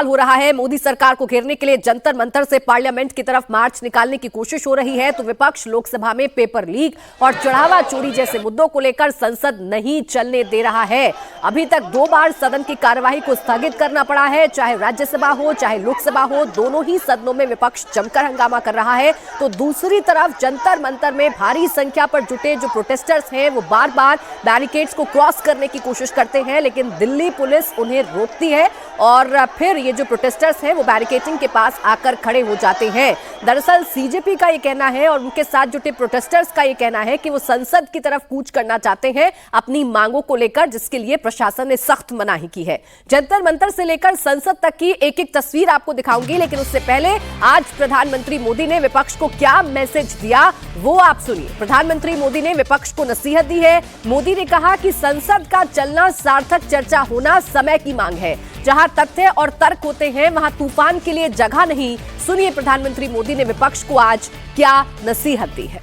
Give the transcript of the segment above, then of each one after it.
हो रहा है। मोदी सरकार को घेरने के लिए जंतर मंतर से पार्लियामेंट की तरफ मार्च निकालने की कोशिश हो रही है, तो विपक्ष लोकसभा में पेपर लीक और चढ़ावा चोरी जैसे मुद्दों को लेकर संसद नहीं चलने दे रहा है। अभी तक 2 बार सदन की कार्यवाही को स्थगित करना पड़ा है, चाहे राज्यसभा हो चाहे लोकसभा हो, दोनों ही सदनों में विपक्ष जमकर हंगामा कर रहा है। तो दूसरी तरफ जंतर मंतर में भारी संख्या पर जुटे जो प्रोटेस्टर्स हैं वो बार बार बैरिकेड्स को क्रॉस करने की कोशिश करते हैं, लेकिन दिल्ली पुलिस उन्हें रोकती है और फिर ये जो प्रोटेस्टर्स हैं वो बैरिकेडिंग के पास आकर खड़े हो जाते हैं। दरअसल सीजेपी का ये कहना है और उनके साथ जुटे प्रोटेस्टर्स का ये कहना है कि वो संसद की तरफ कूच करना चाहते हैं अपनी मांगों को लेकर, जिसके लिए प्रशासन ने सख्त मनाही की है। जंतर मंतर से लेकर संसद तक की एक एक तस्वीर आपको दिखाऊंगी, लेकिन उससे पहले आज प्रधानमंत्री मोदी ने विपक्ष को क्या मैसेज दिया वो आप सुनिए। प्रधानमंत्री मोदी ने विपक्ष को नसीहत दी है। मोदी ने कहा कि संसद का चलना, सार्थक चर्चा होना समय की मांग है। जहां तथ्य और तर्क होते हैं वहां तूफान के लिए जगह नहीं। सुनिए प्रधानमंत्री मोदी ने विपक्ष को आज क्या नसीहत दी है।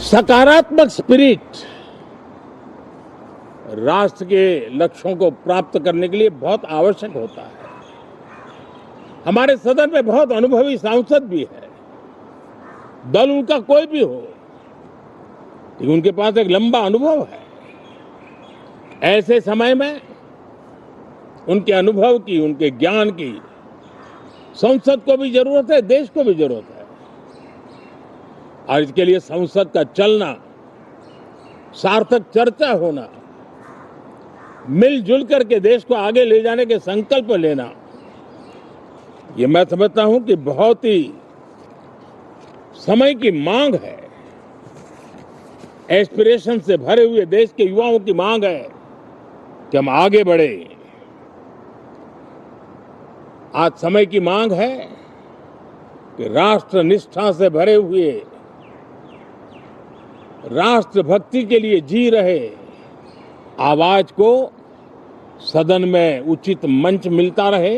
सकारात्मक स्पिरिट राष्ट्र के लक्ष्यों को प्राप्त करने के लिए बहुत आवश्यक होता है। हमारे सदन में बहुत अनुभवी सांसद भी है, दल उनका कोई भी हो, लेकिन उनके पास एक लंबा अनुभव है। ऐसे समय में उनके अनुभव की, उनके ज्ञान की संसद को भी जरूरत है, देश को भी जरूरत है। और इसके लिए संसद का चलना, सार्थक चर्चा होना, मिलजुल करके देश को आगे ले जाने के संकल्प लेना, ये मैं समझता हूं कि बहुत ही समय की मांग है। एस्पिरेशन से भरे हुए देश के युवाओं की मांग है कि हम आगे बढ़े। आज समय की मांग है कि राष्ट्र निष्ठा से भरे हुए, राष्ट्र भक्ति के लिए जी रहे आवाज को सदन में उचित मंच मिलता रहे,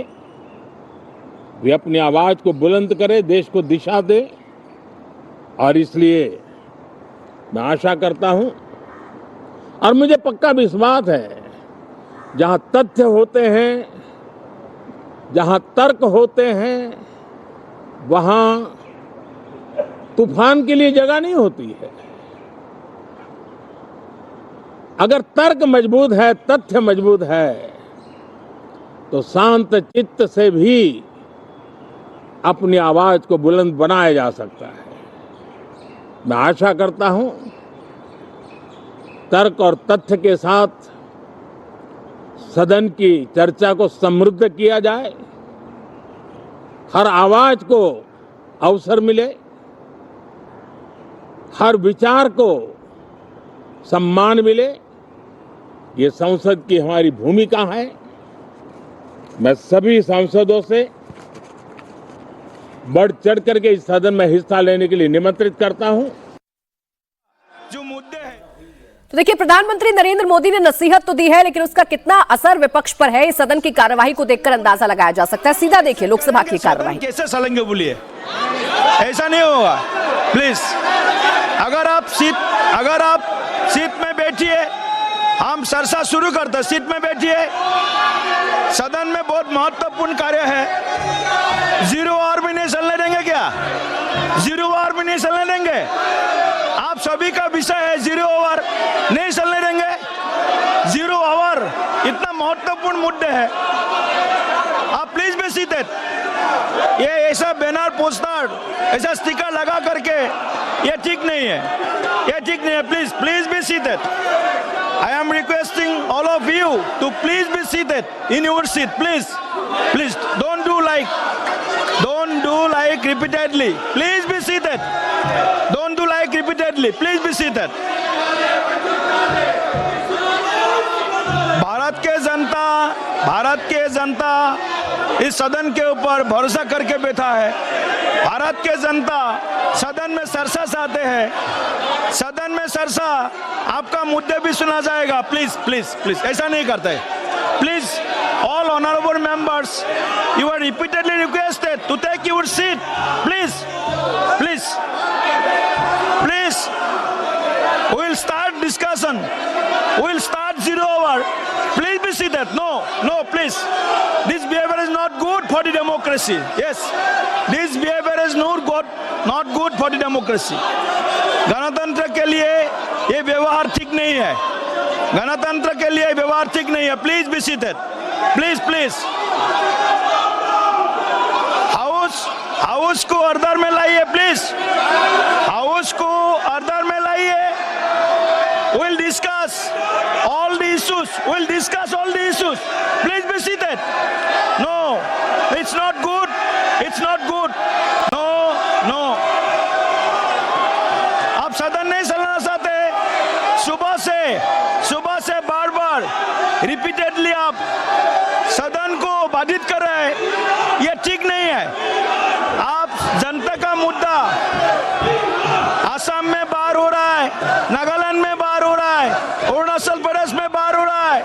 वे अपनी आवाज को बुलंद करे, देश को दिशा दे। और इसलिए मैं आशा करता हूं और मुझे पक्का विश्वास है, जहां तथ्य होते हैं, जहां तर्क होते हैं, वहां तूफान के लिए जगह नहीं होती है। अगर तर्क मजबूत है, तथ्य मजबूत है, तो शांत चित्त से भी अपनी आवाज को बुलंद बनाया जा सकता है। मैं आशा करता हूं तर्क और तथ्य के साथ सदन की चर्चा को समृद्ध किया जाए, हर आवाज को अवसर मिले, हर विचार को सम्मान मिले। ये संसद की हमारी भूमिका है। मैं सभी सांसदों से बढ़ चढ़ करके इस सदन में हिस्सा लेने के लिए निमंत्रित करता हूं। जो मुद्दे हैं, तो देखिए, प्रधानमंत्री नरेंद्र मोदी ने नसीहत तो दी है, लेकिन उसका कितना असर विपक्ष पर है, इस सदन की कार्यवाही को देखकर अंदाजा लगाया जा सकता है। सीधा देखिए लोकसभा की कार्यवाही कैसे चलेंगे बोलिए, ऐसा नहीं होगा। प्लीज, अगर आप सीट में बैठिए, हम चर्चा शुरू करते। सीट में बैठिए। सदन में बहुत महत्वपूर्ण कार्य है। 0 आवर भी नहीं चलने देंगे क्या? 0 आवर भी नहीं चलने देंगे? आप सभी का विषय है 0 आवर नहीं चलने देंगे। 0 आवर इतना महत्वपूर्ण मुद्दे है। आप प्लीज बी सीटेड। ये ऐसा बैनर, पोस्टर, ऐसा स्टिकर लगा करके ये ठीक नहीं है, ये ठीक नहीं है। Please be seated. I am requesting all of you to please be seated in your seat. Please don't do like repeatedly. Please be seated. Don't do like repeatedly. Please be seated. Bharat के जनता इस सदन के ऊपर भरोसा करके बैठा है। भारत के जनता सदन में चर्चा चाहते हैं। सदन में चर्चा, आपका मुद्दे भी सुना जाएगा। प्लीज ऐसा नहीं करते। Please, all honorable members, you are repeatedly requested to take your seat. Please, we will start discussion. We will start zero over. Please be seated. No, please. This behavior is not good for the democracy. Yes, this behavior is not good for the democracy. गणतंत्र के लिए ये व्यवहार ठीक नहीं है. गणतंत्र के लिए व्यवहार ठीक नहीं है. Please be seated. Please. House को ऑर्डर में लाइए प्लीज. हाउस को ऑर्डर में लाइए. We'll discuss all the issues. Please be seated. No, it's not good. No. आप सदन नहीं चलाना चाहते. सुबह से बार रिपीटेडली आप सदन को बाधित कर रहे हैं. ये ठीक नहीं है. आप जनता का मुद्दा असम में बाहर हो रहा है, नागालैंड में बाहर हो रहा है, अरुणाचल प्रदेश में बाहर हो रहा है.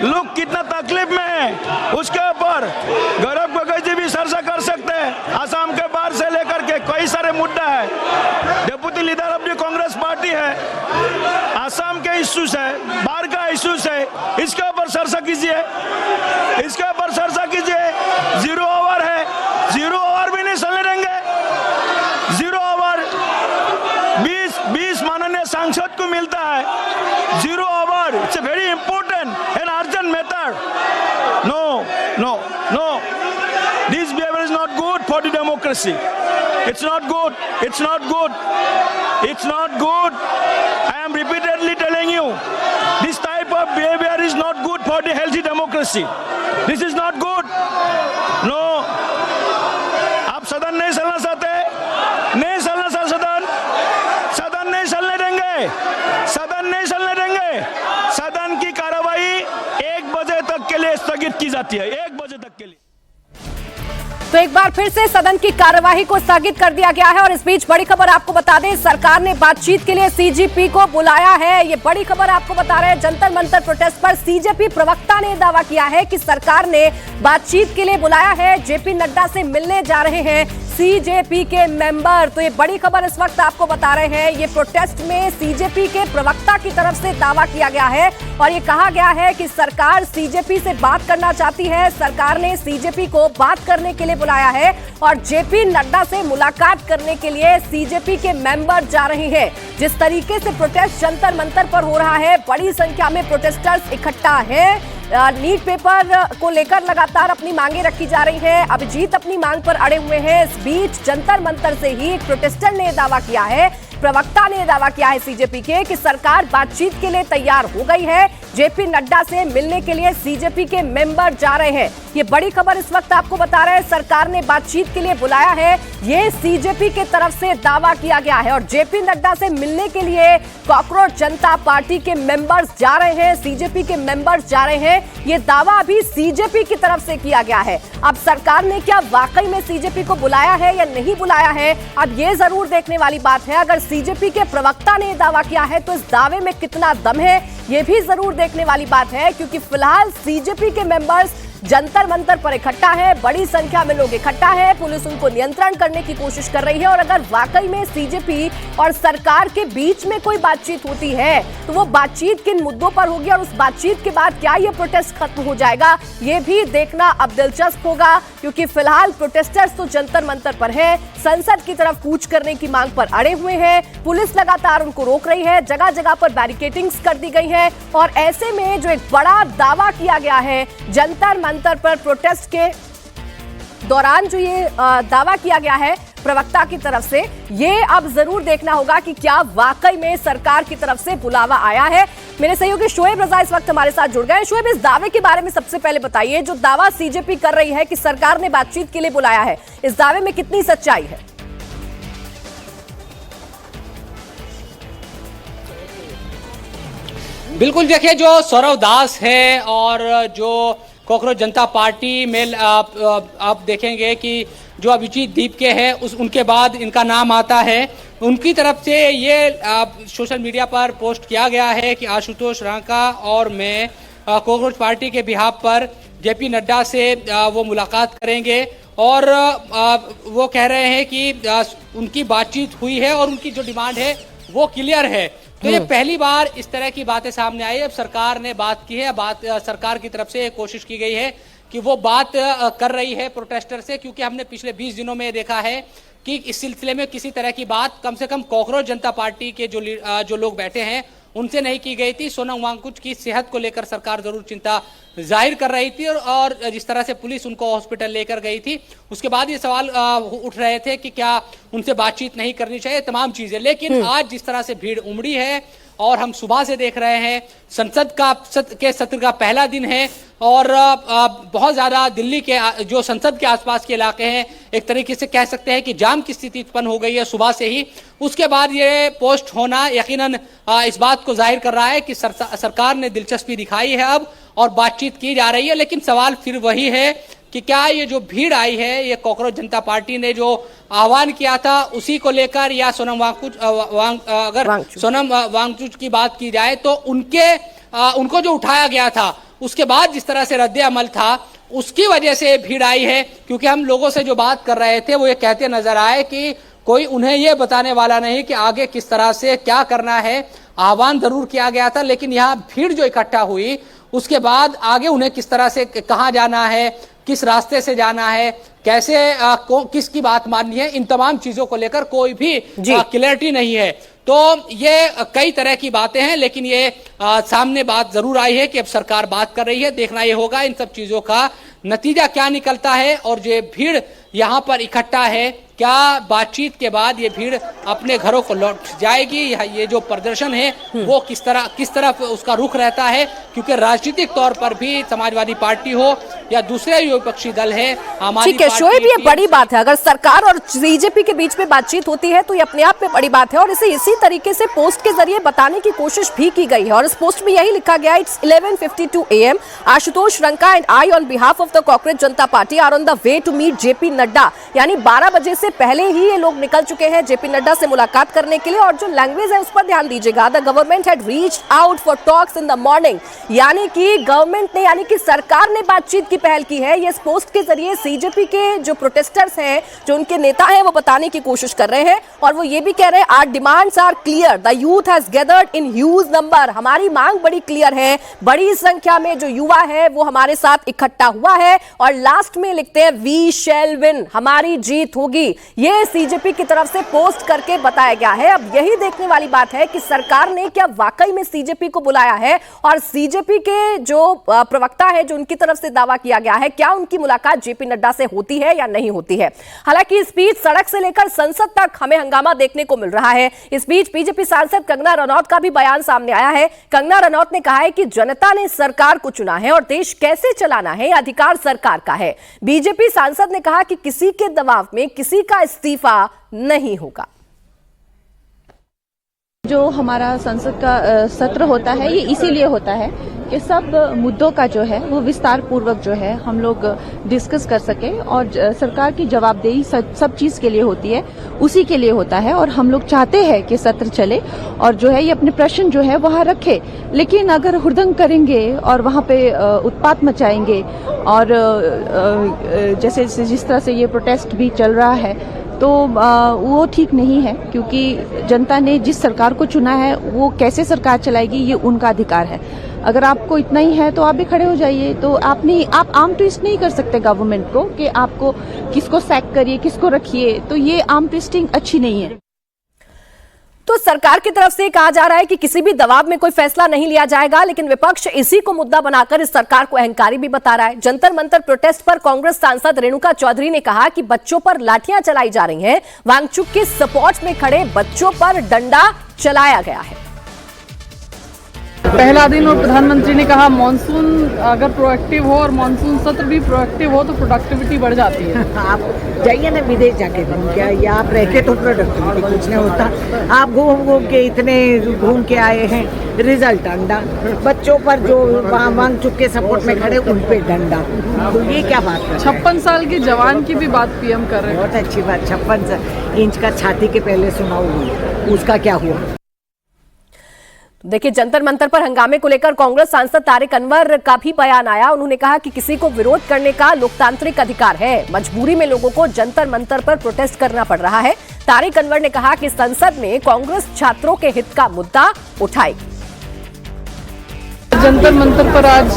लोग कितना तकलीफ में है उसके ऊपर गौरव गोगोई जी भी चर्चा कर सकते हैं. असम के बाहर से लेकर के कई सारे मुद्दा है. Deputy leader of the Congress party है. असम के इश्यूज है, बाहर का इश्यूज है. इसके ऊपर चर्चा कीजिए. जीरो ओवर है. जीरो ओवर भी नहीं चलने देंगे. जीरो ओवर 20 माननीय सांसद को मिलता है. Zero over. It's a very important and urgent matter. No. This behavior is not good for the democracy. It's not good. I am repeatedly telling you, this type of behavior is not good for the healthy democracy. This is not good. No. आप सदन नहीं चलना चाहते. सदन नहीं चलने देंगे. सदन की कार्रवाई 1 बजे तक के लिए स्थगित की जाती है. 1 बजे तक के लिए. तो एक बार फिर से सदन की कार्यवाही को स्थगित कर दिया गया है. और इस बीच बड़ी खबर आपको बता दें, सरकार ने बातचीत के लिए सीजेपी को बुलाया है. ये बड़ी खबर आपको बता रहे हैं. जंतर मंतर प्रोटेस्ट पर सीजेपी प्रवक्ता ने दावा किया है कि सरकार ने बातचीत के लिए बुलाया है. जेपी नड्डा से मिलने जा रहे हैं सीजेपी के मेंबर. तो ये बड़ी खबर इस वक्त आपको बता रहे हैं. ये प्रोटेस्ट में सीजेपी के प्रवक्ता की तरफ से दावा किया गया है और ये कहा गया है कि सरकार सीजेपी से बात करना चाहती है. सरकार ने सीजेपी को बात करने के लिए बुलाया है और जेपी नड्डा से मुलाकात करने के लिए सीजेपी के मेंबर जा रहे हैं. जिस तरीके से प्रोटेस्ट जंतर मंतर पर हो रहा है, बड़ी संख्या में प्रोटेस्टर्स इकट्ठा हैं. नीट पेपर को लेकर लगातार अपनी मांगे रखी जा रही हैं. अभिजीत अपनी मांग पर अड़े हुए हैं. इस बीच जंतर मंतर से ही एक प्रोटेस्टर ने दावा किया है, प्रवक्ता ने दावा किया है सीजेपी के, कि सरकार बातचीत के लिए तैयार हो गई है. जेपी नड्डा से मिलने के लिए सीजेपी के मेंबर जा रहे हैं. ये बड़ी खबर इस वक्त आपको बता रहे हैं. सरकार ने बातचीत के लिए बुलाया है, ये सीजेपी के तरफ से दावा किया गया है. और जेपी नड्डा से मिलने के लिए कॉकरोच जनता पार्टी के मेंबर्स जा रहे हैं, सीजेपी के मेंबर्स जा रहे हैं. ये दावा अभी सीजेपी की तरफ से किया गया है. अब सरकार ने क्या वाकई में सीजेपी को बुलाया है या नहीं बुलाया है, अब ये जरूर देखने वाली बात है. अगर सीजेपी के प्रवक्ता ने दावा किया है तो इस दावे में कितना दम है, ये भी जरूर देखने वाली बात है. क्योंकि फिलहाल सीजेपी के मेंबर्स जंतर मंतर पर इकट्ठा है, बड़ी संख्या में लोग इकट्ठा है. पुलिस उनको नियंत्रण करने की कोशिश कर रही है. और अगर वाकई में सीजेपी और सरकार के बीच में कोई बातचीत होती है तो वो बातचीत किन मुद्दों पर होगी और उस बातचीत के बाद क्या ये प्रोटेस्ट खत्म हो जाएगा, ये भी देखना अब दिलचस्प होगा. क्योंकि फिलहाल प्रोटेस्टर्स तो जंतर मंतर पर है, संसद की तरफ कूच करने की मांग पर अड़े हुए हैं. पुलिस लगातार उनको रोक रही है, जगह जगह पर बैरिकेडिंग्स कर दी गई है. और ऐसे में जो एक बड़ा दावा किया गया है जंतर मंतर पर प्रोटेस्ट के दौरान, जो ये दावा किया गया है प्रवक्ता की तरफ से, ये अब जरूर देखना होगा कि क्या वाकई में सरकार की तरफ से बुलावा आया है. मेरे सहयोगी शोएब रजा इस वक्त हमारे साथ जुड़ गए हैं. शोएब, इस दावे के बारे में सबसे पहले बताइए. जो दावा सीजेपी कर रही है कि सरकार ने बातचीत के लिए बुलाया है, इस दावे में कितनी सच्चाई है? बिल्कुल, देखिए, जो सौरव दास है और जो कॉकरोच जनता पार्टी में आप देखेंगे कि जो अभिजीत दीपके है उनके बाद इनका नाम आता है. उनकी तरफ से ये सोशल मीडिया पर पोस्ट किया गया है कि आशुतोष रांका और मैं कॉकरोच पार्टी के बिहाफ पर जेपी नड्डा से वो मुलाकात करेंगे. और वो कह रहे हैं कि उनकी बातचीत हुई है और उनकी जो डिमांड है वो क्लियर है. तो ये पहली बार इस तरह की बातें सामने आई। अब सरकार ने बात की है, सरकार की तरफ से कोशिश की गई है कि वो बात कर रही है प्रोटेस्टर से, क्योंकि हमने पिछले 20 दिनों में देखा है कि इस सिलसिले में किसी तरह की बात कम से कम कॉकरोच जनता पार्टी के जो लोग बैठे हैं उनसे नहीं की गई थी। सोनम वांगचुक की सेहत को लेकर सरकार जरूर चिंता जाहिर कर रही थी और जिस तरह से पुलिस उनको हॉस्पिटल लेकर गई थी, उसके बाद ये सवाल उठ रहे थे कि क्या उनसे बातचीत नहीं करनी चाहिए, तमाम चीजें। लेकिन आज जिस तरह से भीड़ उमड़ी है और हम सुबह से देख रहे हैं, संसद के सत्र का पहला दिन है और बहुत ज्यादा दिल्ली के जो संसद के आसपास के इलाके हैं, एक तरीके से कह सकते हैं कि जाम की स्थिति उत्पन्न हो गई है सुबह से ही। उसके बाद ये पोस्ट होना यकीनन इस बात को जाहिर कर रहा है कि सरकार ने दिलचस्पी दिखाई है अब और बातचीत की जा रही है। लेकिन सवाल फिर वही है कि क्या ये जो भीड़ आई है, ये कॉकरोच जनता पार्टी ने जो आह्वान किया था उसी को लेकर, या सोनम वांगचुक की बात की जाए तो उनको जो उठाया गया था उसके बाद जिस तरह से रद्द अमल था उसकी वजह से भीड़ आई है। क्योंकि हम लोगों से जो बात कर रहे थे वो ये कहते नजर आए कि कोई उन्हें ये बताने वाला नहीं कि आगे किस तरह से क्या करना है। आह्वान जरूर किया गया था, लेकिन यहाँ भीड़ जो इकट्ठा हुई उसके बाद आगे उन्हें किस तरह से कहाँ जाना है, किस रास्ते से जाना है, कैसे किसकी बात माननी है, इन तमाम चीजों को लेकर कोई भी क्लैरिटी नहीं है। तो ये कई तरह की बातें हैं, लेकिन ये सामने बात जरूर आई है कि अब सरकार बात कर रही है। देखना ये होगा इन सब चीजों का नतीजा क्या निकलता है और जो भीड़ यहाँ पर इकट्ठा है, क्या बातचीत के बाद ये भीड़ अपने घरों को लौट जाएगी, ये जो प्रदर्शन है वो किस तरफ उसका रुख रहता है। क्योंकि राजनीतिक तौर पर भी समाजवादी पार्टी हो या दूसरे विपक्षी दल है, ठीक है शोएब, ये बड़ी बात है। अगर सरकार और बीजेपी के बीच में बातचीत होती है तो ये अपने आप में बड़ी बात है और इसे इसी तरीके से पोस्ट के जरिए बताने की कोशिश भी की गई है। और इस पोस्ट में यही लिखा गया, it's 11:52 AM, Ashutosh Ranka and I on behalf of the cockroach Janta party are on the way to meet JP Nadda. यानी 12 बजे से पहले ही ये लोग निकल चुके हैं जेपी नड्डा से मुलाकात करने के लिए। और जो लैंग्वेज है उस पर ध्यान दीजिएगा, the government had reached out for talks in the morning. यानी कि गवर्नमेंट ने, यानी कि सरकार ने बातचीत की पहल की है। ये इस पोस्ट के जरिए सीजेपी के जो प्रोटेस्टर्स हैं, जो उनके नेता हैं, वो बताने की कोशिश कर रहे हैं। और वो ये भी कह रहे हैं, our demands are clear, the youth has gathered in huge number. हमारी मांग बड़ी क्लियर है, बड़ी संख्या में जो युवा है वो हमारे साथ इकट्ठा हुआ है। और लास्ट में लिखते हैं, वी शैल विन, हमारी जीत होगी। ये सीजेपी की तरफ से पोस्ट करके बताया गया है। अब यही देखने वाली बात है कि सरकार ने क्या वाकई में सीजेपी को बुलाया है और सीजेपी के जो प्रवक्ता है, जो उनकी तरफ से दावा किया गया है, क्या उनकी मुलाकात जेपी नड्डा से होती है या नहीं होती है। हालांकि इस बीच सड़क से लेकर संसद तक हमें हंगामा देखने को मिल रहा है। इस बीच बीजेपी सांसद कंगना रनौत का भी बयान सामने आया है। कंगना रनौत ने कहा है कि जनता ने सरकार को चुना है और देश कैसे चलाना है यह अधिकार सरकार का है। बीजेपी सांसद ने कहा कि किसी के दबाव में किसी का इस्तीफा नहीं होगा। जो हमारा संसद का सत्र होता है ये इसीलिए होता है कि सब मुद्दों का जो है वो विस्तार पूर्वक जो है हम लोग डिस्कस कर सके और सरकार की जवाबदेही सब चीज के लिए होती है, उसी के लिए होता है। और हम लोग चाहते हैं कि सत्र चले और जो है ये अपने प्रश्न जो है वहाँ रखे। लेकिन अगर हुड़दंग करेंगे और वहाँ पे उत्पात मचाएंगे और जैसे जिस तरह से ये प्रोटेस्ट भी चल रहा है तो वो ठीक नहीं है। क्योंकि जनता ने जिस सरकार को चुना है वो कैसे सरकार चलाएगी ये उनका अधिकार है। अगर आपको इतना ही है तो आप भी खड़े हो जाइए। तो आप आर्म ट्विस्ट नहीं कर सकते गवर्नमेंट को कि आपको किसको सैक करिए, किसको रखिए। तो ये आर्म ट्विस्टिंग अच्छी नहीं है। तो सरकार की तरफ से कहा जा रहा है कि किसी भी दबाव में कोई फैसला नहीं लिया जाएगा, लेकिन विपक्ष इसी को मुद्दा बनाकर इस सरकार को अहंकारी भी बता रहा है। जंतर मंतर प्रोटेस्ट पर कांग्रेस सांसद रेणुका चौधरी ने कहा कि बच्चों पर लाठियां चलाई जा रही हैं। वांगचुक के सपोर्ट में खड़े बच्चों पर डंडा चलाया गया है। पहला दिन और प्रधानमंत्री ने कहा मॉनसून अगर प्रोएक्टिव हो और मॉनसून सत्र भी प्रोएक्टिव हो तो प्रोडक्टिविटी बढ़ जाती है। आप जाइए ना विदेश जाके, क्या या आप रह के तो प्रोडक्टिविटी कुछ नहीं होता। आप घूम के इतने घूम के आए हैं, रिजल्ट डंडा। बच्चों पर जो वांगचुक के सपोर्ट में खड़े उन पे डंडा, तो ये क्या बात है। 56 साल के जवान की भी बात पीएम कर रहे हैं। बहुत अच्छी बात। 56 इंच का छाती के पहले सुनाओ, उसका क्या हुआ। देखिए, जंतर मंतर पर हंगामे को लेकर कांग्रेस सांसद तारिक अनवर का भी बयान आया। उन्होंने कहा कि किसी को विरोध करने का लोकतांत्रिक अधिकार है, मजबूरी में लोगों को जंतर मंतर पर प्रोटेस्ट करना पड़ रहा है। तारिक अनवर ने कहा कि संसद में कांग्रेस छात्रों के हित का मुद्दा उठाएगी। जंतर मंतर पर आज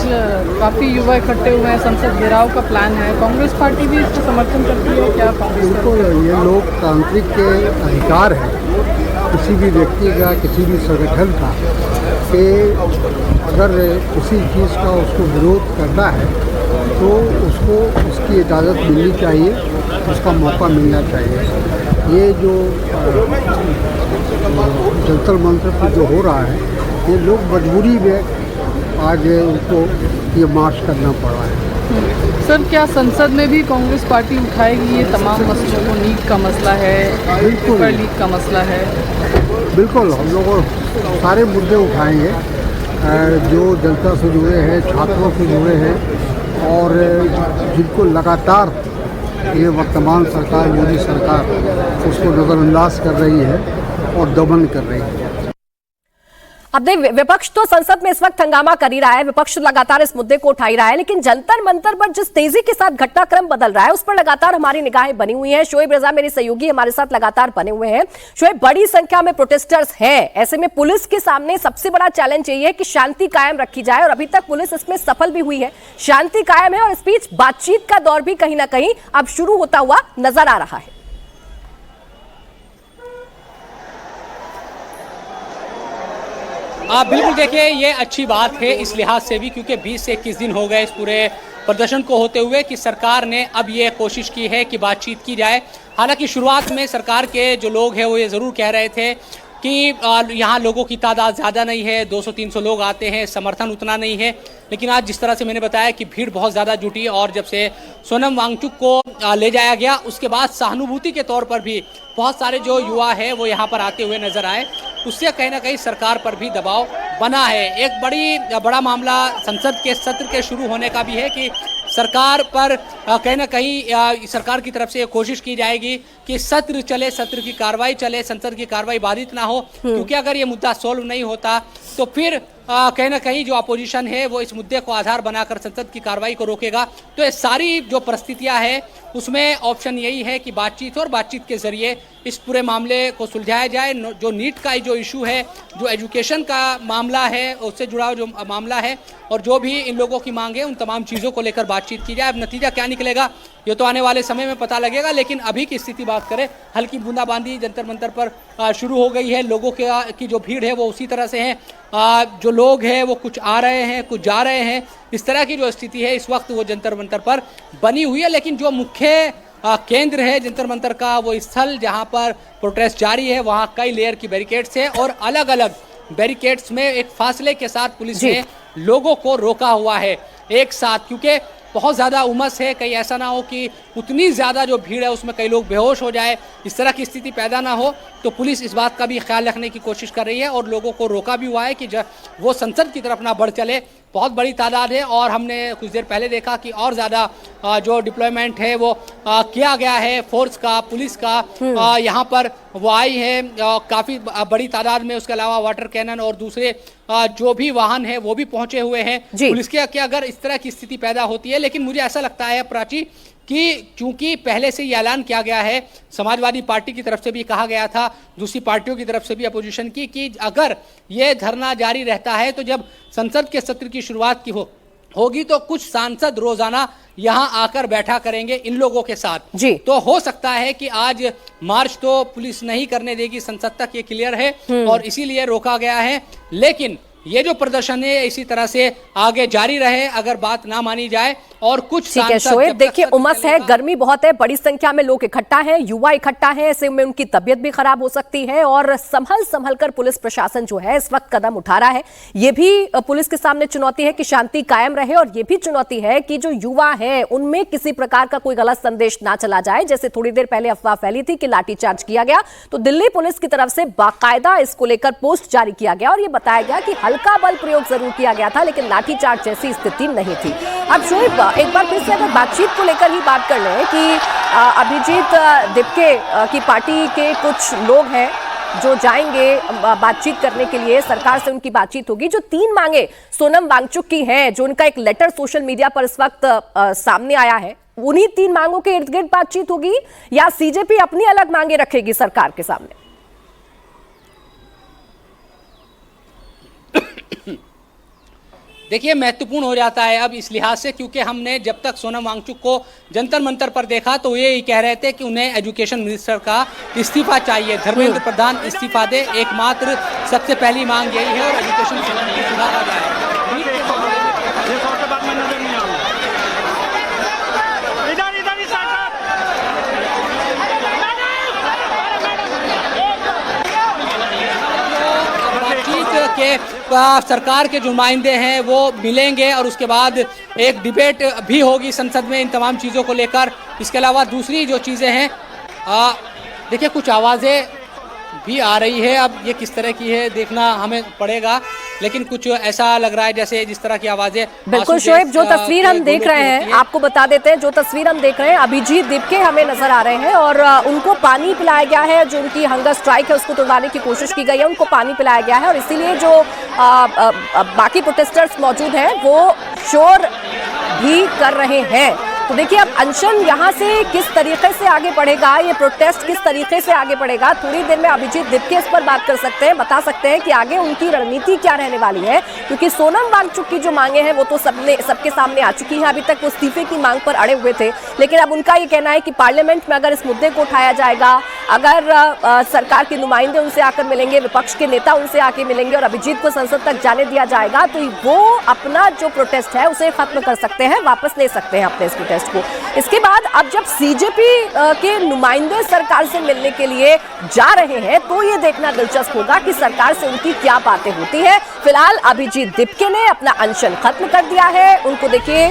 काफी युवा इकट्ठे हुए हैं, संसद घेराव का प्लान है। कांग्रेस पार्टी भी इसका समर्थन करती है क्या? कांग्रेस बिल्कुल, ये लोकतांत्रिक के अधिकार है किसी भी व्यक्ति का, किसी भी संगठन का, कि अगर किसी चीज़ का उसको विरोध करना है तो उसको उसकी इजाज़त मिलनी चाहिए, उसका मौका मिलना चाहिए। ये जो जंतर मंतर पर जो हो रहा है, ये लोग मजबूरी में आज उनको ये मार्च करना पड़ा है। सर, क्या संसद में भी कांग्रेस पार्टी उठाएगी ये तमाम मसलों को? नीट का मसला है, बिल्कुल लीक का मसला है। बिल्कुल, हम लोग सारे मुद्दे उठाएंगे जो जनता से जुड़े हैं, छात्रों से जुड़े हैं और जिनको लगातार ये वर्तमान सरकार, मोदी सरकार उसको नज़रअंदाज कर रही है और दमन कर रही है। अब देख, विपक्ष तो संसद में इस वक्त हंगामा कर ही रहा है, विपक्ष लगातार इस मुद्दे को उठा ही रहा है, लेकिन जंतर मंतर पर जिस तेजी के साथ घटनाक्रम बदल रहा है उस पर लगातार हमारी निगाहें बनी हुई हैं। शोएब रजा मेरे सहयोगी हमारे साथ लगातार बने हुए हैं। शोएब, बड़ी संख्या में प्रोटेस्टर्स हैं, ऐसे में पुलिस के सामने सबसे बड़ा चैलेंज यही है कि शांति कायम रखी जाए और अभी तक पुलिस इसमें सफल भी हुई है। शांति कायम है और इस बीच बातचीत का दौर भी कहीं ना कहीं अब शुरू होता हुआ नजर आ रहा है। बिल्कुल, देखिए ये अच्छी बात है इस लिहाज से भी, क्योंकि 20 से 21 दिन हो गए इस पूरे प्रदर्शन को होते हुए कि सरकार ने अब ये कोशिश की है कि बातचीत की जाए। हालांकि शुरुआत में सरकार के जो लोग हैं वो ये ज़रूर कह रहे थे कि यहाँ लोगों की तादाद ज़्यादा नहीं है, 200-300 लोग आते हैं, समर्थन उतना नहीं है। लेकिन आज जिस तरह से मैंने बताया कि भीड़ बहुत ज़्यादा जुटी और जब से सोनम वांगचुक को ले जाया गया उसके बाद सहानुभूति के तौर पर भी बहुत सारे जो युवा है वो यहाँ पर आते हुए नजर आए, उससे कहीं ना कहीं सरकार पर भी दबाव बना है। एक बड़ा मामला संसद के सत्र के शुरू होने का भी है कि सरकार पर कहीं ना कहीं सरकार की तरफ से ये कोशिश की जाएगी कि सत्र चले, सत्र की कार्रवाई चले, संसद की कार्रवाई बाधित ना हो, क्योंकि अगर ये मुद्दा सोल्व नहीं होता तो फिर कहीं ना कहीं जो अपोजिशन है वो इस मुद्दे को आधार बनाकर संसद की कार्रवाई को रोकेगा। तो ये सारी जो परिस्थितियां हैं उसमें ऑप्शन यही है कि बातचीत हो और बातचीत के जरिए इस पूरे मामले को सुलझाया जाए। जो नीट का जो इशू है, जो एजुकेशन का मामला है, उससे जुड़ा जो मामला है और जो भी इन लोगों की मांग है उन तमाम चीज़ों को लेकर बातचीत की जाए। अब नतीजा क्या निकलेगा ये तो आने वाले समय में पता लगेगा, लेकिन अभी की स्थिति बात करें, हल्की बूंदाबांदी जंतर मंतर पर शुरू हो गई है। लोगों की जो भीड़ है वो उसी तरह से है, जो लोग हैं वो कुछ आ रहे हैं, कुछ जा रहे हैं। इस तरह की जो स्थिति है इस वक्त वो जंतर मंतर पर बनी हुई है। लेकिन जो मुख्य केंद्र है जंतर मंतर का, वो स्थल जहां पर प्रोटेस्ट जारी है, वहां कई लेयर की बैरिकेड्स है और अलग अलग बैरिकेड्स में एक फासले के साथ पुलिस ने लोगों को रोका हुआ है एक साथ, क्योंकि बहुत ज़्यादा उमस है, कहीं ऐसा ना हो कि उतनी ज़्यादा जो भीड़ है उसमें कई लोग बेहोश हो जाए, इस तरह की स्थिति पैदा ना हो। तो पुलिस इस बात का भी ख्याल रखने की कोशिश कर रही है और लोगों को रोका भी हुआ है कि वो संसद की तरफ ना बढ़ चले। बहुत बड़ी तादाद है और हमने कुछ देर पहले देखा कि और ज़्यादा जो डिप्लॉयमेंट है वो किया गया है, फोर्स का, पुलिस का यहाँ पर वो आई है काफ़ी बड़ी तादाद में। उसके अलावा वाटर कैनन और दूसरे जो भी वाहन है वो भी पहुंचे हुए हैं पुलिस के अगर इस तरह की स्थिति पैदा होती है। लेकिन मुझे ऐसा लगता है प्राची कि चूंकि पहले से ये ऐलान किया गया है, समाजवादी पार्टी की तरफ से भी कहा गया था, दूसरी पार्टियों की तरफ से भी अपोजिशन की, कि अगर ये धरना जारी रहता है तो जब संसद के सत्र की शुरुआत की होगी तो कुछ सांसद रोजाना यहाँ आकर बैठा करेंगे इन लोगों के साथ जी। तो हो सकता है कि आज मार्च तो पुलिस नहीं करने देगी संसद तक, ये क्लियर है और इसीलिए रोका गया है। लेकिन ये जो प्रदर्शन है इसी तरह से आगे जारी रहे अगर बात ना मानी जाए और कुछ ठीक है शोएब, देखिए उमस है, गर्मी बहुत है, बड़ी संख्या में लोग इकट्ठा हैं, युवा इकट्ठा है, ऐसे में उनकी तबीयत भी खराब हो सकती है और संभल कर पुलिस प्रशासन जो है इस वक्त कदम उठा रहा है। ये भी पुलिस के सामने चुनौती है कि शांति कायम रहे और ये भी चुनौती है कि जो युवा है उनमें किसी प्रकार का कोई गलत संदेश ना चला जाए। जैसे थोड़ी देर पहले अफवाह फैली थी कि लाठीचार्ज किया गया, तो दिल्ली पुलिस की तरफ से बाकायदा इसको लेकर पोस्ट जारी किया गया और ये बताया गया कि हल्का बल प्रयोग जरूर किया गया था लेकिन लाठीचार्ज जैसी स्थिति नहीं थी। अब शोएब, एक बार फिर से अगर बातचीत को लेकर ही बात कर लें कि अभिजीत दिपके की पार्टी के कुछ लोग हैं जो जाएंगे बातचीत करने के लिए, सरकार से उनकी बातचीत होगी। जो 3 मांगे सोनम वांगचुक की हैं, जो उनका एक लेटर सोशल मीडिया पर इस वक्त सामने आया है, उन्हीं 3 मांगों के इर्द गिर्द बातचीत होगी या सीजेपी अपनी अलग मांगे रखेगी सरकार के सामने? देखिए, महत्वपूर्ण हो जाता है अब इस लिहाज से, क्योंकि हमने जब तक सोनम वांगचुक को जंतर मंतर पर देखा तो ये कह रहे थे कि उन्हें एजुकेशन मिनिस्टर का इस्तीफा चाहिए, धर्मेंद्र प्रधान इस्तीफा दे, एकमात्र सबसे पहली मांग यही है और एजुकेशन सिस्टम को सुधारा जाए। के सरकार के जो नुमाइंदे हैं वो मिलेंगे और उसके बाद एक डिबेट भी होगी संसद में इन तमाम चीज़ों को लेकर। इसके अलावा दूसरी जो चीज़ें हैं, देखिए कुछ आवाज़ें भी आ रही है, अब ये किस तरह की है देखना हमें पड़ेगा, लेकिन कुछ ऐसा लग रहा है जैसे जिस तरह की आवाज़ें। बिल्कुल शोएब, जो तस्वीर हम देख रहे हैं आपको बता देते हैं, जो तस्वीर हम देख रहे हैं अभिजीत दिपके हमें नजर आ रहे हैं और उनको पानी पिलाया गया है, जो उनकी हंगर स्ट्राइक है उसको तोड़वाने की कोशिश की गई है, उनको पानी पिलाया गया है और इसीलिए जो बाकी प्रोटेस्टर्स मौजूद हैं वो शोर भी कर रहे हैं। तो देखिए अब अनशन यहाँ से किस तरीके से आगे बढ़ेगा, ये प्रोटेस्ट किस तरीके से आगे बढ़ेगा, थोड़ी देर में अभिजीत दिपके इस पर बात कर सकते हैं, बता सकते हैं कि आगे उनकी रणनीति क्या रहने वाली है, क्योंकि सोनम वांगचुक की जो मांगे हैं वो तो सबके सामने आ चुकी हैं। अभी तक वो इस्तीफे की मांग पर अड़े हुए थे, लेकिन अब उनका ये कहना है कि पार्लियामेंट में अगर इस मुद्दे को उठाया जाएगा, अगर सरकार के नुमाइंदे उनसे आकर मिलेंगे, विपक्ष के नेता उनसे आके मिलेंगे और अभिजीत को संसद तक जाने दिया जाएगा, तो वो अपना जो प्रोटेस्ट है उसे खत्म कर सकते हैं, वापस ले सकते हैं अपने इस प्रोटेस्ट को। इसके बाद अब जब सीजेपी के नुमाइंदे सरकार से मिलने के लिए जा रहे हैं तो ये देखना दिलचस्प होगा कि सरकार से उनकी क्या बातें होती है। फिलहाल अभिजीत दिपके ने अपना अनशन खत्म कर दिया है, उनको देखिए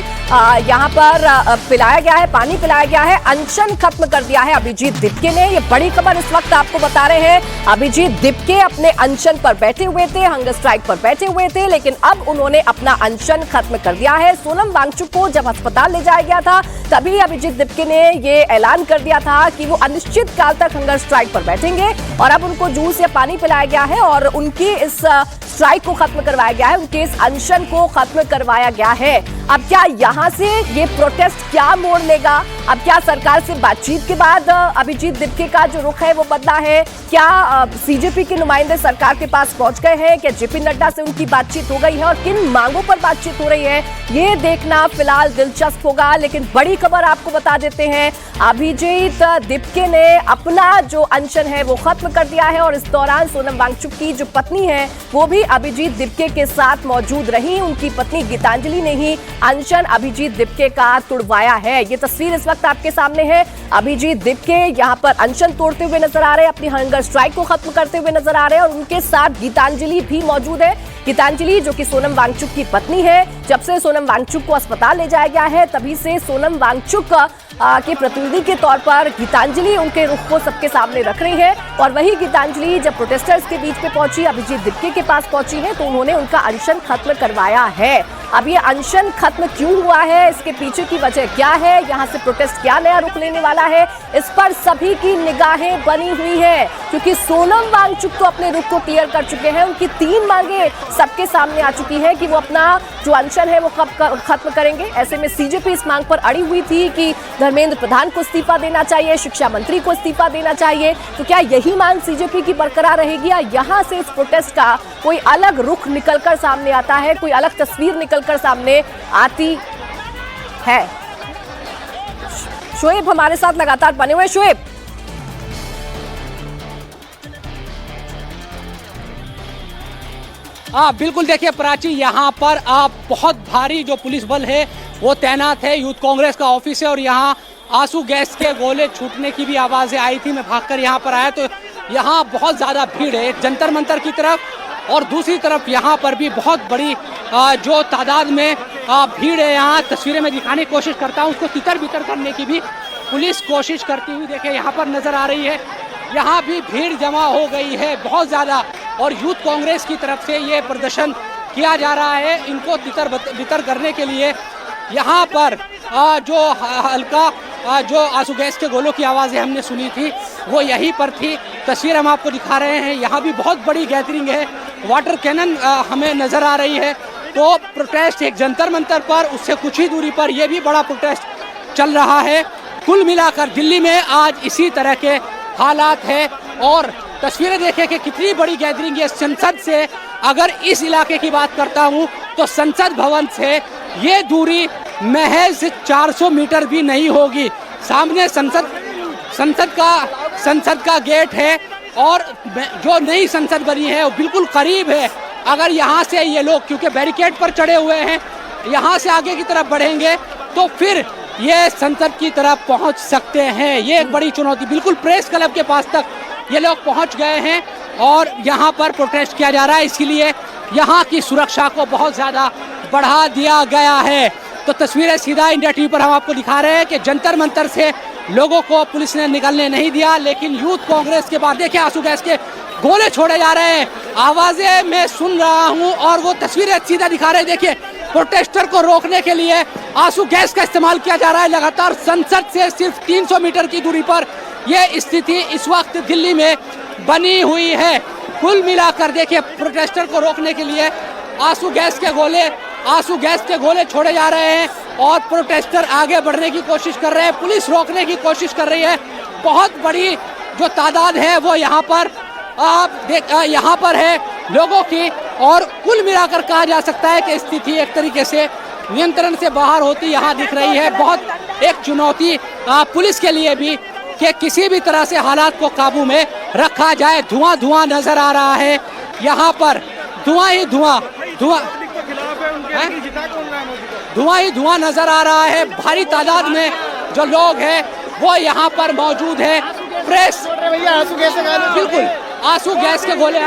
यहाँ पर पिलाया गया है, पानी पिलाया गया है, अनशन खत्म कर दिया है अभिजीत दिपके ने। ये बड़ी खबर इस वक्त आपको बता रहे हैं, अभिजीत दिपके अपने अनशन पर बैठे हुए थे, हंगर स्ट्राइक पर बैठे हुए थे, लेकिन अब उन्होंने अपना अनशन खत्म कर दिया है। सोनम वांगचुक को जब अस्पताल ले जाया गया था तभी अभिजीत दिपके ने ये ऐलान कर दिया था कि वो अनिश्चित काल तक हंगर स्ट्राइक पर बैठेंगे और अब उनको जूस या पानी पिलाया गया है और उनकी इस स्ट्राइक को खत्म करवाया गया है, उनके इस अनशन को खत्म करवाया गया है। अब क्या यहाँ से ये प्रोटेस्ट क्या मोड़ लेगा? अब क्या सरकार से बातचीत के बाद अभिजीत दिपके का जो रुख है वो बदला है? क्या सीजेपी के नुमाइंदे सरकार के पास पहुंच गए हैं? क्या जेपी नड्डा से उनकी बातचीत हो गई है और किन मांगों पर बातचीत हो रही है, ये देखना फिलहाल दिलचस्प होगा। लेकिन बड़ी खबर आपको बता देते हैं, अभिजीत दिपके ने अपना जो अनशन है वो खत्म कर दिया है और इस दौरान सोनम वांगचुक की जो पत्नी है वो भी अभिजीत दिपके के साथ मौजूद रही। उनकी पत्नी गीतांजलि ने ही अनशन अभिजीत दिपके का तुड़वाया है। ये तस्वीर इस वक्त आपके सामने है, अभिजीत दिपके यहाँ पर अनशन तोड़ते हुए नजर आ रहे हैं, अपनी हंगर स्ट्राइक को खत्म करते हुए नजर आ रहे हैं और उनके साथ गीतांजलि भी मौजूद है। गीतांजलि जो कि सोनम वांगचुक की पत्नी है, जब से सोनम वांगचुक को अस्पताल ले जाया गया है तभी से सोनम वांगचुक के प्रतिनिधि के तौर पर गीतांजलि उनके रुख को सबके सामने रख रही है और वही गीतांजलि जब प्रोटेस्टर्स के बीच में पहुंची, अभिजीत दिपके के पास पहुंची है, तो उन्होंने उनका अनशन खत्म करवाया है। अब ये अनशन खत्म क्यों हुआ है, इसके पीछे की वजह क्या है, यहाँ से प्रोटेस्ट क्या नया रुख लेने वाला है, इस पर सभी की निगाहें बनी हुई है, क्योंकि सोनम वांगचुक तो अपने रुख को क्लियर कर चुके हैं। उनकी 3 मांगे सबके सामने आ चुकी है कि वो अपना जो अनशन है वो कब खत्म करेंगे। ऐसे में सीजेपी इस मांग पर अड़ी हुई थी कि धर्मेंद्र प्रधान को इस्तीफा देना चाहिए, शिक्षा मंत्री को इस्तीफा देना चाहिए। तो क्या यही मांग सीजेपी की बरकरार रहेगी या यहाँ से इस प्रोटेस्ट का कोई अलग रुख निकलकर सामने आता है, कोई अलग तस्वीर निकलकर सामने आती है? शोएब हमारे साथ लगातार बने हुए। शोएब, बिल्कुल, देखिए प्राची, यहाँ पर बहुत भारी जो पुलिस बल है वो तैनात है। यूथ कांग्रेस का ऑफिस है और यहाँ आंसू गैस के गोले छूटने की भी आवाज़ें आई थी। मैं भागकर यहाँ पर आया तो यहाँ बहुत ज़्यादा भीड़ है, जंतर मंतर की तरफ और दूसरी तरफ यहाँ पर भी बहुत बड़ी जो तादाद में भीड़ है। यहाँ तस्वीरें में दिखाने की कोशिश करता हूँ, उसको तितर बितर करने की भी पुलिस कोशिश करती हुई देखिए यहाँ पर नज़र आ रही है। यहाँ भी भीड़ जमा हो गई है बहुत ज़्यादा और यूथ कांग्रेस की तरफ से ये प्रदर्शन किया जा रहा है, इनको तितर बितर करने के लिए। यहाँ पर जो हल्का जो आंसू गैस के गोलों की आवाज़ें हमने सुनी थी वो यहीं पर थी। तस्वीर हम आपको दिखा रहे हैं, यहाँ भी बहुत बड़ी गैदरिंग है, वाटर कैनन हमें नज़र आ रही है। तो प्रोटेस्ट एक जंतर मंतर पर, उससे कुछ ही दूरी पर ये भी बड़ा प्रोटेस्ट चल रहा है। कुल मिलाकर दिल्ली में आज इसी तरह के हालात है और तस्वीरें देखें कि कितनी बड़ी गैदरिंग है। संसद से अगर इस इलाके की बात करता हूं तो संसद भवन से ये दूरी महज 400 मीटर भी नहीं होगी। सामने संसद का गेट है और जो नई संसद बनी है वो बिल्कुल करीब है। अगर यहाँ से ये लोग क्योंकि बैरिकेड पर चढ़े हुए हैं, यहाँ से आगे की तरफ बढ़ेंगे तो फिर ये संसद की तरफ पहुँच सकते हैं। ये एक बड़ी चुनौती, बिल्कुल प्रेस क्लब के पास तक ये लोग पहुँच गए हैं और यहाँ पर प्रोटेस्ट किया जा रहा है, इसीलिए यहाँ की सुरक्षा को बहुत ज़्यादा बढ़ा दिया गया है। तो तस्वीरें सीधा इंडिया टीवी पर हम आपको दिखा रहे हैं कि जंतर मंतर से लोगों को पुलिस ने निकलने नहीं दिया, लेकिन यूथ कांग्रेस के बाद देखिए आंसू गैस के गोले छोड़े जा रहे हैं। आवाजें मैं सुन रहा हूं और वो तस्वीरें सीधा दिखा रहे हैं। देखिए प्रोटेस्टर को रोकने के लिए आंसू गैस का इस्तेमाल किया जा रहा है। लगातार संसद से सिर्फ 300 मीटर की दूरी पर यह स्थिति इस वक्त दिल्ली में बनी हुई है। कुल मिलाकर देखिए प्रोटेस्टर को रोकने के लिए आंसू गैस के गोले छोड़े जा रहे हैं और प्रोटेस्टर आगे बढ़ने की कोशिश कर रहे हैं, पुलिस रोकने की कोशिश कर रही है। बहुत बड़ी जो तादाद है वो यहाँ पर है लोगों की और कुल मिलाकर कहा जा सकता है कि स्थिति एक तरीके से नियंत्रण से बाहर होती यहाँ दिख रही है। बहुत एक चुनौती पुलिस के लिए भी कि किसी भी तरह से हालात को काबू में रखा जाए। धुआं नजर आ रहा है यहाँ पर, धुआं ही धुआं नजर आ रहा है। भारी तादाद में जो लोग हैं वो यहाँ पर मौजूद है। प्रेस बिल्कुल आंसू गैस के गोले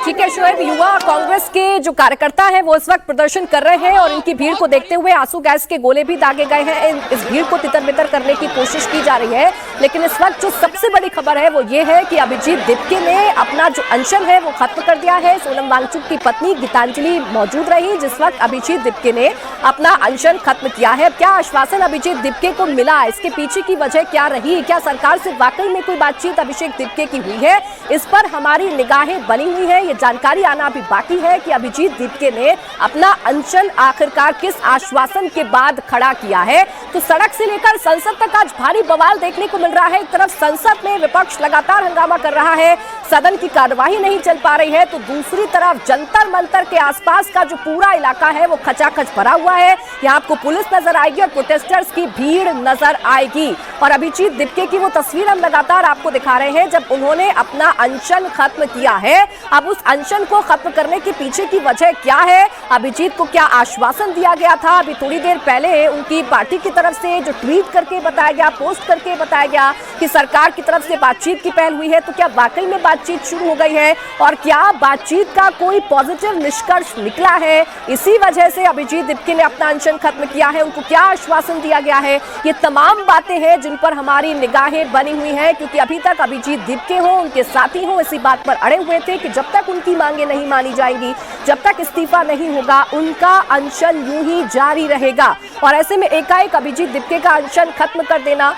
ठीक है शोएब, युवा कांग्रेस के जो कार्यकर्ता हैं वो इस वक्त प्रदर्शन कर रहे हैं और इनकी भीड़ को देखते हुए आंसू गैस के गोले भी दागे गए हैं। इस भीड़ को तितर-बितर करने की कोशिश की जा रही है, लेकिन इस वक्त जो सबसे बड़ी खबर है वो ये है कि अभिजीत दिप्के ने अपना जो अनशन है वो खत्म कर दिया है। सोनम वांगचुक की पत्नी गीतांजलि मौजूद रही जिस वक्त अभिजीत दिप्के ने अपना अनशन खत्म किया है। क्या आश्वासन अभिजीत दिप्के को मिला, इसके पीछे की वजह क्या रही, क्या सरकार से वाकई में कोई बातचीत अभिषेक दिप्के की हुई है, इस पर हमारी निगाहें बनी हुई है। ये जानकारी आना भी बाकी है कि अभिजीत दिप्के ने अपना अनशन आखिरकार किस आश्वासन के बाद खड़ा किया है। तो सड़क से लेकर संसद तक आज भारी बवाल देखने को मिल रहा है। एक तरफ संसद में विपक्ष लगातार हंगामा कर रहा है, सदन की कार्यवाही नहीं चल पा रही है, तो दूसरी तरफ जंतर मंतर के आसपास का जो पूरा इलाका है वो खचाखच भरा हुआ है। यहाँ आपको पुलिस नजर आएगी और प्रोटेस्टर्स की भीड़ नजर आएगी। और अभिजीत दिप्के की वो तस्वीर हम लगातार आपको दिखा रहे हैं जब उन्होंने अपना अनशन खत्म किया है। अब उस अनशन को खत्म करने के पीछे की वजह क्या है, अभिजीत को क्या आश्वासन दिया गया था। अभी थोड़ी देर पहले उनकी पार्टी की तरफ से जो ट्वीट करके बताया गया, पोस्ट करके बताया गया कि सरकार की तरफ से बातचीत की पहल हुई है, तो क्या वाकई में बातचीत शुरू हो गई है और क्या बातचीत का कोई पॉजिटिव निष्कर्ष निकला है। इसी वजह से अभिजीत दिप्के ने अपना अनशन खत्म किया है, उनको क्या आश्वासन दिया गया है, ये तमाम बातें हैं जिन पर हमारी निगाहें बनी हुई हैं। क्योंकि अभी तक अभिजीत दिप्के हो, उनके साथी हो, इसी बात पर अड़े हुए थे कि जब तक उनकी मांगे नहीं मानी जाएंगी, जब तक इस्तीफा नहीं होगा, उनका अनशन यूं ही जारी रहेगा। और ऐसे में एकाएक अभिजीत दिप्के का अनशन खत्म कर देना,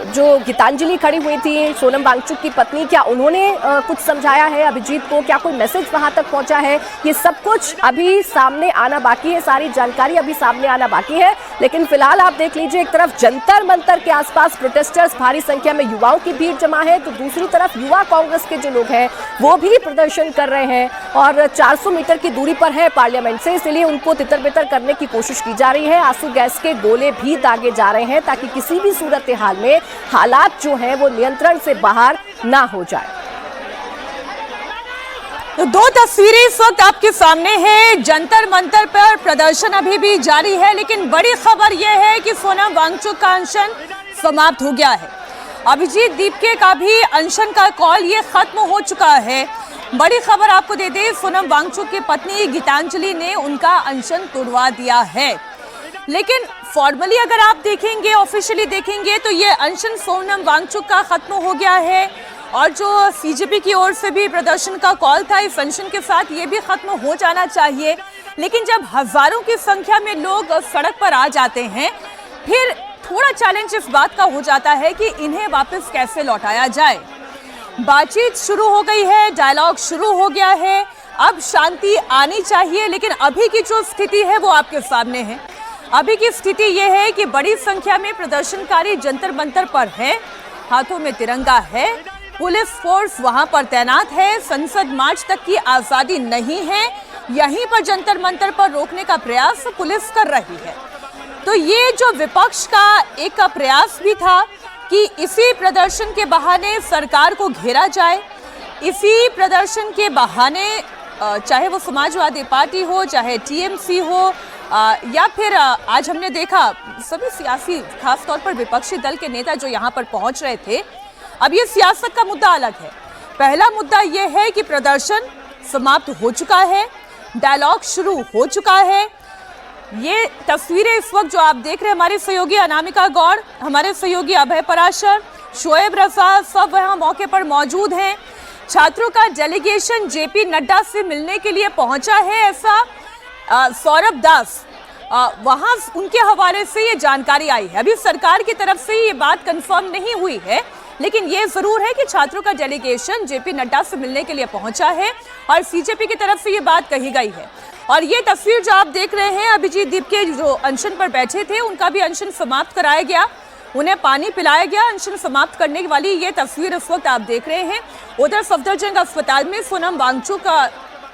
जो गीतांजलि खड़ी हुई थी सोनम वांगचुक की पत्नी, क्या उन्होंने कुछ समझाया है अभिजीत को, क्या कोई मैसेज वहां तक पहुंचा है, ये सब कुछ अभी सामने आना बाकी है, सारी जानकारी अभी सामने आना बाकी है। लेकिन फिलहाल आप देख लीजिए, एक तरफ जंतर मंतर के आसपास प्रोटेस्टर्स, भारी संख्या में युवाओं की भीड़ जमा है, तो दूसरी तरफ युवा कांग्रेस के जो लोग हैं वो भी प्रदर्शन कर रहे हैं और 400 मीटर की दूरी पर है पार्लियामेंट से, इसलिए उनको तितर बितर करने की कोशिश की जा रही है। आंसू गैस के गोले भी दागे जा रहे हैं ताकि किसी भी सूरत हाल में हालात जो है वो नियंत्रण से बाहर ना हो जाए। तो दो तस्वीरें इस वक्त आपके सामने हैं। जंतर मंतर पर प्रदर्शन अभी भी जारी है, लेकिन बड़ी खबर यह है कि सोनम वांगचुक का अनशन समाप्त हो गया है। अभिजीत दिप्के का भी अनशन का कॉल ये खत्म हो चुका है। बड़ी खबर आपको दे दें, सोनम वांगचुक की पत्नी गीतांजलि ने उनका अनशन तोड़वा दिया है। लेकिन फॉर्मली अगर आप देखेंगे, ऑफिशियली देखेंगे, तो ये अनशन सोनम वांगचुक का खत्म हो गया है और जो सीजेपी की ओर से भी प्रदर्शन का कॉल था, इस अनशन के साथ ये भी खत्म हो जाना चाहिए। लेकिन जब हजारों की संख्या में लोग सड़क पर आ जाते हैं, फिर थोड़ा चैलेंज इस बात का हो जाता है कि इन्हें वापस कैसे लौटाया जाए। बातचीत शुरू हो गई है, डायलॉग शुरू हो गया है। अब शांति आनी चाहिए, लेकिन अभी की जो स्थिति है वो आपके सामने है। अभी की स्थिति ये है कि बड़ी संख्या में प्रदर्शनकारी जंतर मंतर पर हैं, हाथों में तिरंगा है, पुलिस फोर्स वहां पर तैनात है, संसद मार्च तक की आजादी नहीं है, यहीं पर जंतर मंतर पर रोकने का प्रयास पुलिस कर रही है। तो ये जो विपक्ष का एक प्रयास भी था कि इसी प्रदर्शन के बहाने सरकार को घेरा जाए, इसी प्रदर्शन के बहाने चाहे वो समाजवादी पार्टी हो, चाहे टीएमसी हो, या फिर आज हमने देखा सभी सियासी, खासतौर पर विपक्षी दल के नेता जो यहाँ पर पहुंच रहे थे। अब ये सियासत का मुद्दा अलग है। पहला मुद्दा ये है कि प्रदर्शन समाप्त हो चुका है, डायलॉग शुरू हो चुका है। ये तस्वीरें इस वक्त जो आप देख रहे हैं, हमारे सहयोगी अनामिका गौड़, हमारे सहयोगी अभय पराशर, शोएब रजा, सब वहाँ मौके पर मौजूद हैं। छात्रों का डेलीगेशन जेपी नड्डा से मिलने के लिए पहुंचा है, ऐसा सौरभ दास वहां उनके हवाले से ये जानकारी आई है। अभी सरकार की तरफ से ये बात कंफर्म नहीं हुई है, लेकिन ये जरूर है कि छात्रों का डेलीगेशन जेपी नड्डा से मिलने के लिए पहुंचा है और सीजेपी की तरफ से ये बात कही गई है। और ये तस्वीर जो आप देख रहे हैं, अभिजीत दीप के जो अनशन पर बैठे थे उनका भी अनशन समाप्त कराया गया, उन्हें पानी पिलाया गया। अनशन समाप्त करने वाली ये तस्वीर इस वक्त आप देख रहे हैं। उधर सफदरजंग अस्पताल में सोनम वांगचुक का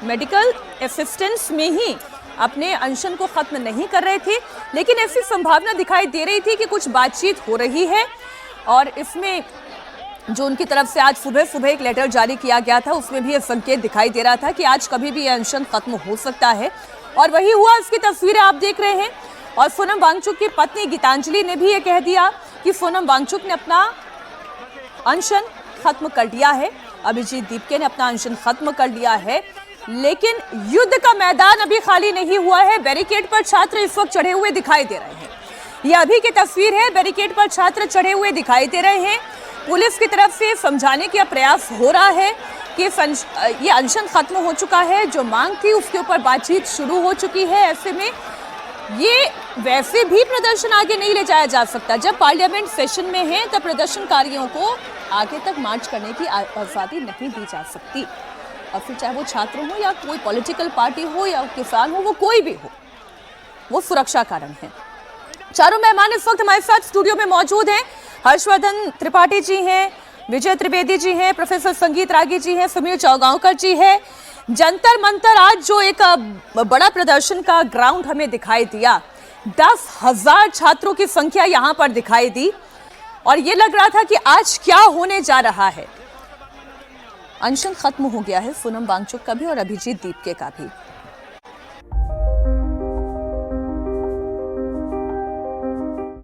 मेडिकल असिस्टेंस में ही अपने अनशन को खत्म नहीं कर रहे थे, लेकिन ऐसी संभावना दिखाई दे रही थी कि कुछ बातचीत हो रही है। और इसमें जो उनकी तरफ से आज सुबह एक लेटर जारी किया गया था, उसमें भी यह संकेत दिखाई दे रहा था कि आज कभी भी यह अनशन खत्म हो सकता है, और वही हुआ। इसकी तस्वीरें आप देख रहे हैं। और सोनम वांगचुक की पत्नी गीतांजलि ने भी ये कह दिया कि सोनम वांगचुक ने अपना अनशन खत्म कर दिया है, अभिजीत दीपके ने अपना अनशन खत्म कर लिया है। लेकिन युद्ध का मैदान अभी खाली नहीं हुआ है। बैरिकेड पर छात्र इस वक्त चढ़े हुए दिखाई दे रहे हैं। ये अभी की तस्वीर है, बैरिकेड पर छात्र चढ़े हुए दिखाई दे रहे हैं। पुलिस की तरफ से समझाने का प्रयास हो रहा है कि ये अनशन खत्म हो चुका है, जो मांग थी उसके ऊपर बातचीत शुरू हो चुकी है। ऐसे में ये वैसे भी प्रदर्शन आगे नहीं ले जाया जा सकता। जब पार्लियामेंट सेशन में है तब प्रदर्शनकारियों को आगे तक मार्च करने की आज़ादी नहीं दी जा सकती, और फिर चाहे वो छात्र हो या कोई पॉलिटिकल पार्टी हो या किसान हो, वो कोई भी हो, वो सुरक्षा कारण है। चारों मेहमान इस वक्त हमारे साथ स्टूडियो में मौजूद हैं। हर्षवर्धन त्रिपाठी जी हैं, विजय त्रिवेदी जी हैं, प्रोफेसर संगीत रागी जी हैं, समीर चौगांवकर जी हैं। जंतर मंतर आज जो एक बड़ा प्रदर्शन का ग्राउंड हमें दिखाई दिया, 10,000 छात्रों की संख्या यहां पर दिखाई दी, और ये लग रहा था कि आज क्या होने जा रहा है। अनशन खत्म हो गया है सोनम वांगचुक का भी और अभिजीत दीपके का भी।